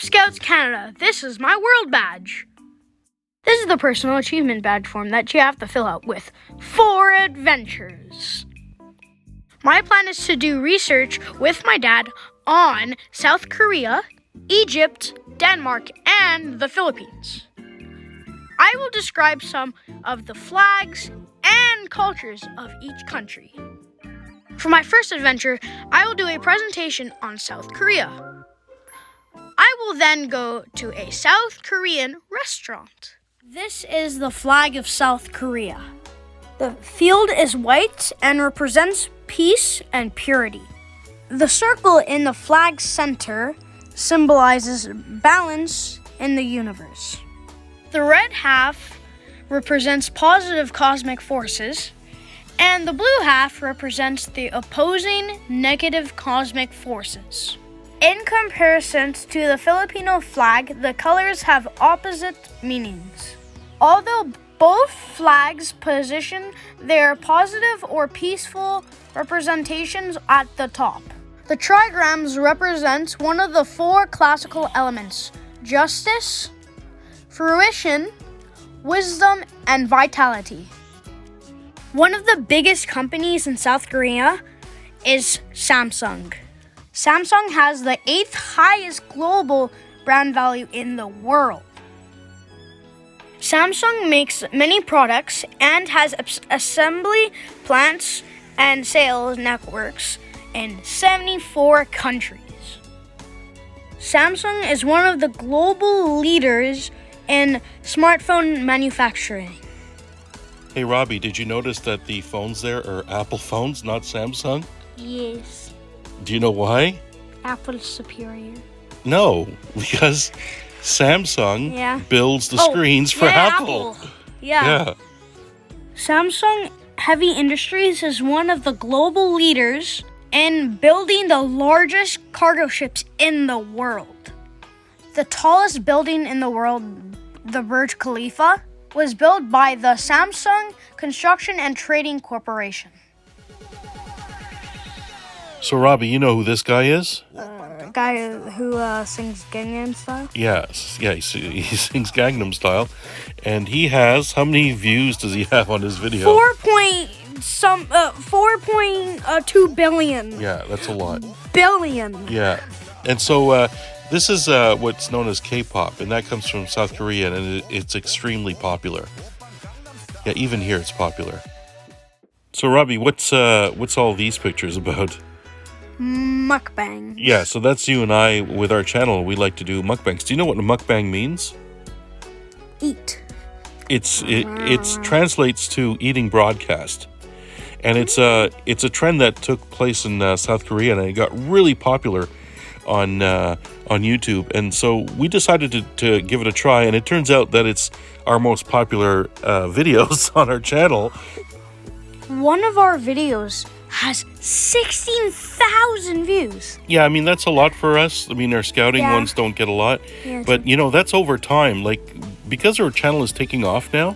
Cub Scouts Canada, this is my world badge. This is the personal achievement badge form that you have to fill out with 4 adventures. My plan is to do research with my dad on South Korea, Egypt, Denmark, and the Philippines. I will describe some of the flags and cultures of each country. For my first adventure, I will do a presentation on South Korea. I will then go to a South Korean restaurant. This is the flag of South Korea. The field is white and represents peace and purity. The circle in the flag's center symbolizes balance in the universe. The red half represents positive cosmic forces, and the blue half represents the opposing negative cosmic forces. In comparison to the Filipino flag, the colors have opposite meanings. Although both flags position their positive or peaceful representations at the top. The trigrams represent one of the 4 classical elements: justice, fruition, wisdom, and vitality. One of the biggest companies in South Korea is Samsung. Samsung has the 8th highest global brand value in the world. Samsung makes many products and has assembly plants and sales networks in 74 countries. Samsung is one of the global leaders in smartphone manufacturing. Hey Robbie, did you notice that the phones there are Apple phones, not Samsung? Yes. Do you know why? Apple's superior. No, because Samsung builds the screens for Apple. Yeah. Samsung Heavy Industries is one of the global leaders in building the largest cargo ships in the world. The tallest building in the world, the Burj Khalifa, was built by the Samsung Construction and Trading Corporation. So Robbie, you know who this guy is? Guy who sings Gangnam Style? Yes, yeah, he sings Gangnam Style, and he has, how many views does he have on his video? 4.2 billion. Yeah, that's a lot. Billion. Yeah, and so this is what's known as K-pop, and that comes from South Korea, and it's extremely popular. Yeah, even here it's popular. So Robbie, what's all these pictures about? Mukbang. Yeah, so that's you and I with our channel. We like to do mukbangs. Do you know what a mukbang means? Eat. It translates to eating broadcast, and it's a trend that took place in South Korea, and it got really popular on YouTube. And so we decided to give it a try, and it turns out that it's our most popular videos on our channel. One of our videos has 16,000 views. Yeah, I mean, that's a lot for us. I mean, our scouting ones don't get a lot. Yeah, but, you know, that's over time. Like, because our channel is taking off now,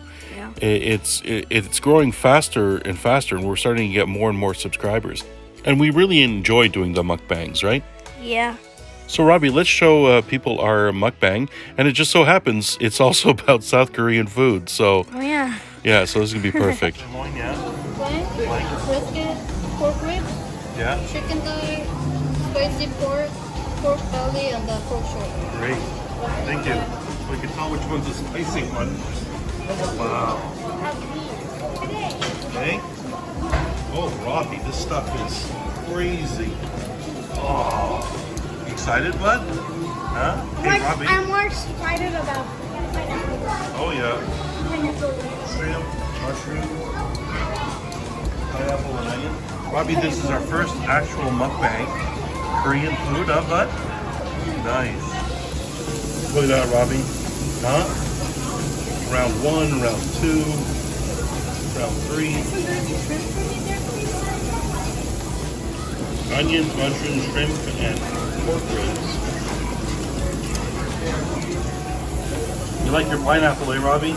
it's growing faster and faster, and we're starting to get more and more subscribers. And we really enjoy doing the mukbangs, right? Yeah. So, Robbie, let's show people our mukbang. And it just so happens it's also about South Korean food. So, yeah, so this is going to be perfect. Brisket, pork ribs, chicken thigh, spicy pork, pork belly, and the pork shoulder. Great. Thank you. We can tell which one's the spicy one. Wow. Okay. Oh, Robbie, this stuff is crazy. Oh. You excited, bud? Huh? Hey, Robbie. I'm more excited about Oh, yeah. Shrimp, mushroom, pineapple and onion. Robbie, this is our first actual mukbang. Korean food, huh, bud? Nice. Look at that, Robbie. Huh? Round 1, round 2, round 3. Onions, mushrooms, shrimp, and pork ribs. You like your pineapple, eh, Robbie?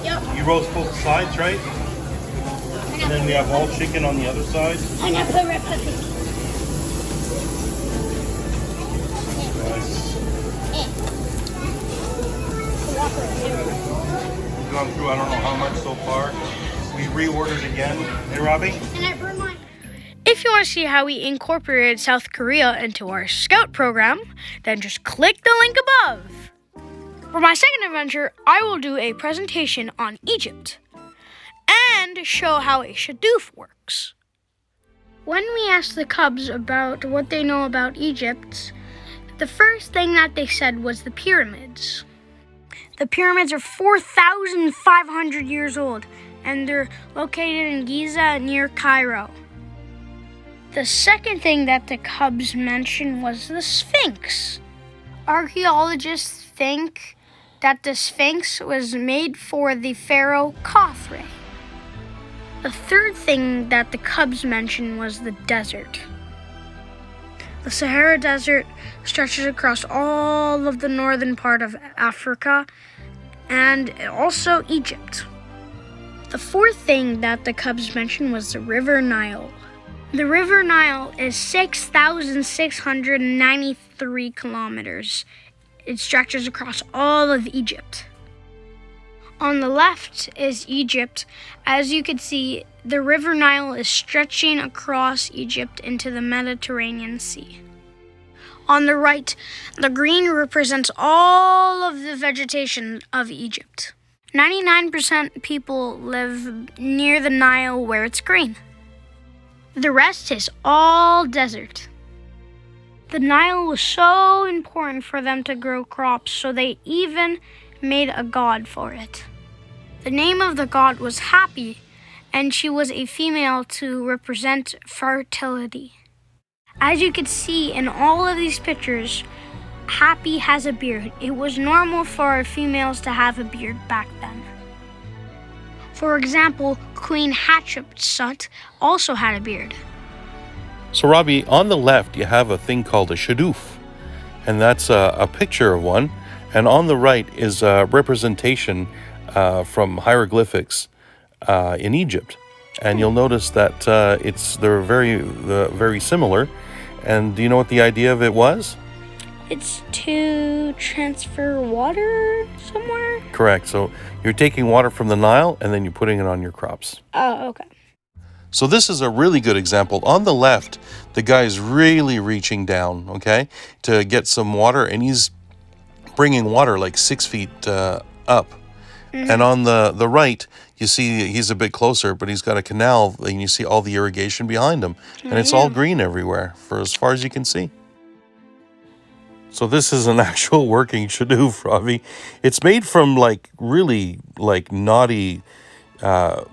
Yep. You roast both sides, right? And then we have all chicken on the other side. Pineapple red pepper. Nice. I don't know how much so far. We reordered again. Hey, Robbie? And I burned mine. If you want to see how we incorporated South Korea into our scout program, then just click the link above. For my second adventure, I will do a presentation on Egypt and show how a shadoof works. When we asked the cubs about what they know about Egypt, the first thing that they said was the pyramids. The pyramids are 4,500 years old, and they're located in Giza near Cairo. The second thing that the cubs mentioned was the Sphinx. Archaeologists think that the Sphinx was made for the pharaoh Khafre. The third thing that the cubs mentioned was the desert. The Sahara Desert stretches across all of the northern part of Africa and also Egypt. The fourth thing that the cubs mentioned was the River Nile. The River Nile is 6,693 kilometers. It stretches across all of Egypt. On the left is Egypt. As you can see, the River Nile is stretching across Egypt into the Mediterranean Sea. On the right, the green represents all of the vegetation of Egypt. 99% people live near the Nile where it's green. The rest is all desert. The Nile was so important for them to grow crops, so they even made a god for it. The name of the god was Happy, and she was a female to represent fertility. As you can see in all of these pictures, Happy has a beard. It was normal for females to have a beard back then. For example, Queen Hatshepsut also had a beard. So, Robbie, on the left, you have a thing called a shadoof, and that's a picture of one. And on the right is a representation from hieroglyphics in Egypt. And you'll notice that they're very similar. And do you know what the idea of it was? It's to transfer water somewhere? Correct. So you're taking water from the Nile and then you're putting it on your crops. Oh, okay. So this is a really good example. On the left, the guy's really reaching down, okay, to get some water, and he's bringing water like 6 feet up. Mm-hmm. And on the right, you see he's a bit closer, but he's got a canal, and you see all the irrigation behind him. And it's all green everywhere, for as far as you can see. So this is an actual working shadoof, Ravi. It's made from really knotty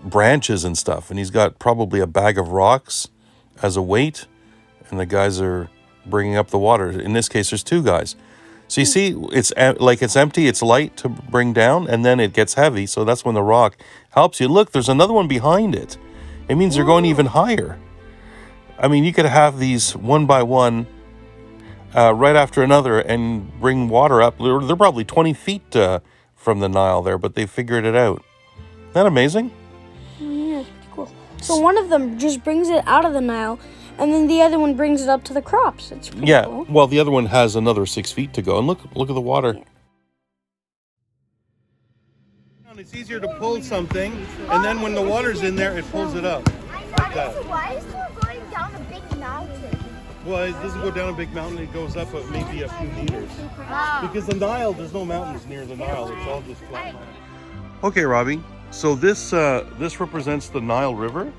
branches and stuff, and he's got probably a bag of rocks as a weight, and the guys are bringing up the water. In this case, there's two guys. So you see, it's empty, it's light to bring down, and then it gets heavy, so that's when the rock helps you. Look, there's another one behind it. It means they're going even higher. I mean, you could have these one by one right after another and bring water up. They're probably 20 feet from the Nile there, but they figured it out. Isn't that amazing? Yeah, pretty cool. So one of them just brings it out of the Nile, and then the other one brings it up to the crops. It's pretty cool. Well, the other one has another 6 feet to go. And look at the water. Yeah. It's easier to pull something, and then when the water's in there, it pulls it up. Like that. Why is it going down a big mountain? Well, it doesn't go down a big mountain. It goes up maybe a few meters. Because the Nile, there's no mountains near the Nile. It's all just flat land. Okay, Robbie. So this represents the Nile River.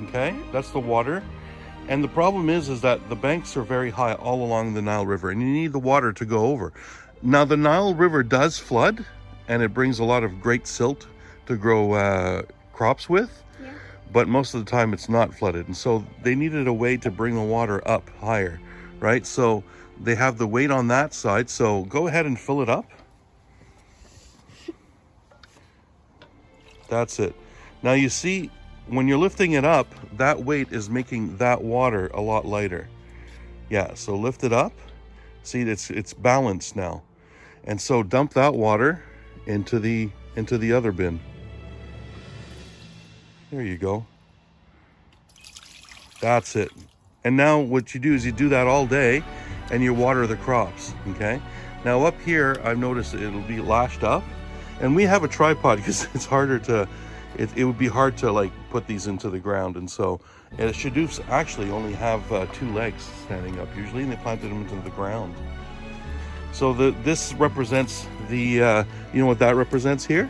Okay, that's the water. And the problem is that the banks are very high all along the Nile River, and you need the water to go over. Now, the Nile River does flood, and it brings a lot of great silt to grow crops with. Yeah. But most of the time it's not flooded. And so they needed a way to bring the water up higher, right? So they have the weight on that side. So go ahead and fill it up. That's it. Now you see, when you're lifting it up, that weight is making that water a lot lighter. Yeah, so lift it up. See, it's balanced now. And so dump that water into the other bin. There you go. That's it. And now what you do is you do that all day and you water the crops, okay? Now up here, I've noticed it'll be lashed up, And we have a tripod because it's harder to, it would be hard to like put these into the ground. And so shadoofs actually only have 2 legs standing up usually, and they planted them into the ground. So this represents the, you know what that represents here?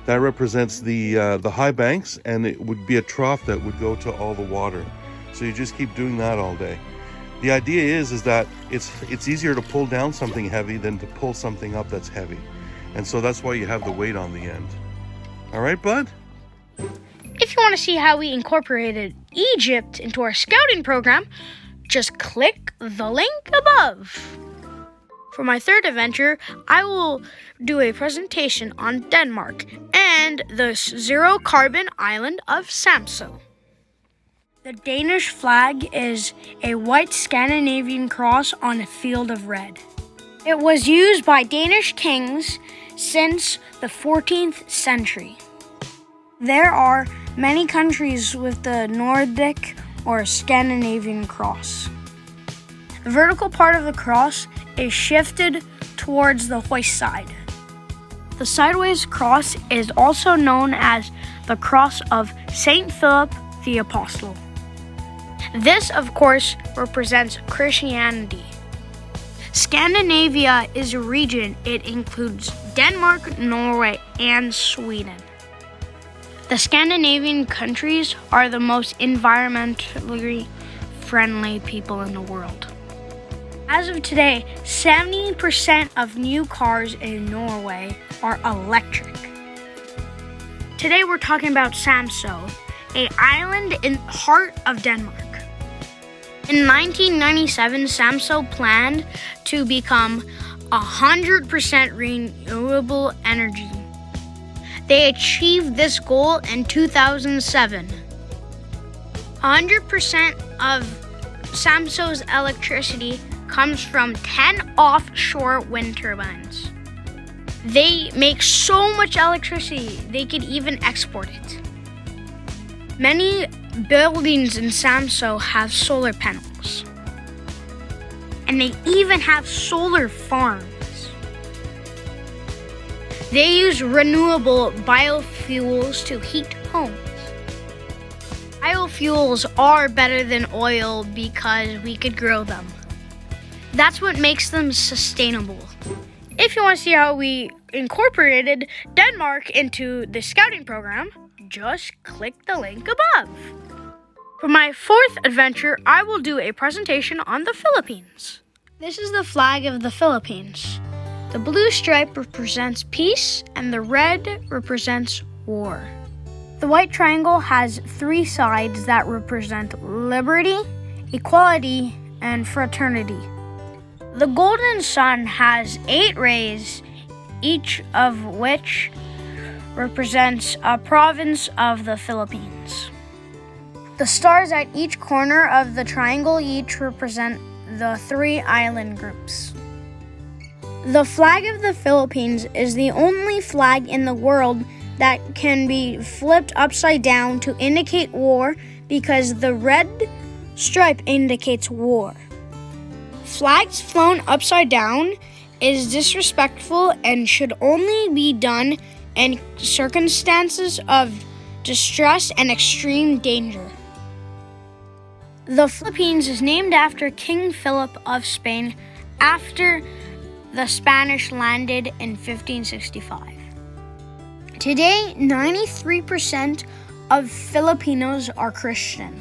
That represents the high banks, and it would be a trough that would go to all the water. So you just keep doing that all day. The idea is that it's easier to pull down something heavy than to pull something up that's heavy. And so that's why you have the weight on the end. All right, bud? If you want to see how we incorporated Egypt into our scouting program, just click the link above. For my third adventure, I will do a presentation on Denmark and the zero-carbon island of Samso. The Danish flag is a white Scandinavian cross on a field of red. It was used by Danish kings since the 14th century. There are many countries with the Nordic or Scandinavian cross. The vertical part of the cross is shifted towards the hoist side. The sideways cross is also known as the cross of Saint Philip the Apostle. This, of course, represents Christianity. Scandinavia is a region. It includes Denmark, Norway, and Sweden. The Scandinavian countries are the most environmentally friendly people in the world. As of today, 70% of new cars in Norway are electric. Today we're talking about Samso, an island in the heart of Denmark. In 1997, Samso planned to become 100% renewable energy. They achieved this goal in 2007. 100% of Samso's electricity comes from 10 offshore wind turbines. They make so much electricity, they could even export it. Many buildings in Samso have solar panels. And they even have solar farms. They use renewable biofuels to heat homes. Biofuels are better than oil because we could grow them. That's what makes them sustainable. If you want to see how we incorporated Denmark into the scouting program, just click the link above. For my fourth adventure, I will do a presentation on the Philippines. This is the flag of the Philippines. The blue stripe represents peace and the red represents war. The white triangle has 3 sides that represent liberty, equality, and fraternity. The golden sun has 8 rays, each of which represents a province of the Philippines. The stars at each corner of the triangle each represent the 3 island groups. The flag of the Philippines is the only flag in the world that can be flipped upside down to indicate war because the red stripe indicates war. Flags flown upside down is disrespectful and should only be done in circumstances of distress and extreme danger. The Philippines is named after King Philip of Spain after the Spanish landed in 1565. Today, 93% of Filipinos are Christian.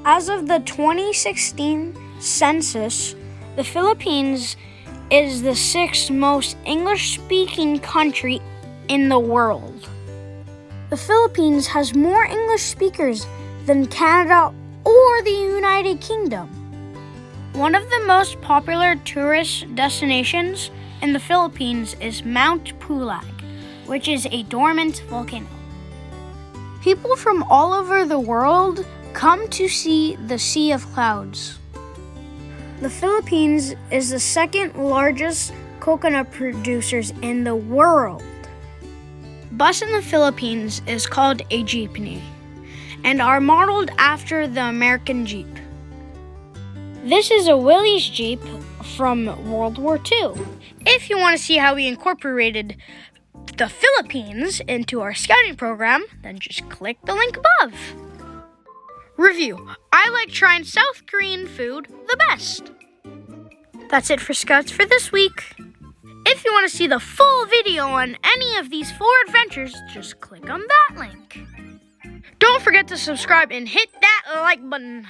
As of the 2016 census, the Philippines is the 6th most English-speaking country in the world. The Philippines has more English speakers than Canada or the United Kingdom. One of the most popular tourist destinations in the Philippines is Mount Pulag, which is a dormant volcano. People from all over the world come to see the Sea of Clouds. The Philippines is the 2nd largest coconut producers in the world. Bus in the Philippines is called a jeepney and are modeled after the American Jeep. This is a Willys Jeep from World War II. If you want to see how we incorporated the Philippines into our scouting program, then just click the link above. Review. I like trying South Korean food the best. That's it for Scouts for this week. If you want to see the full video on any of these 4 adventures, just click on that link. Don't forget to subscribe and hit that like button.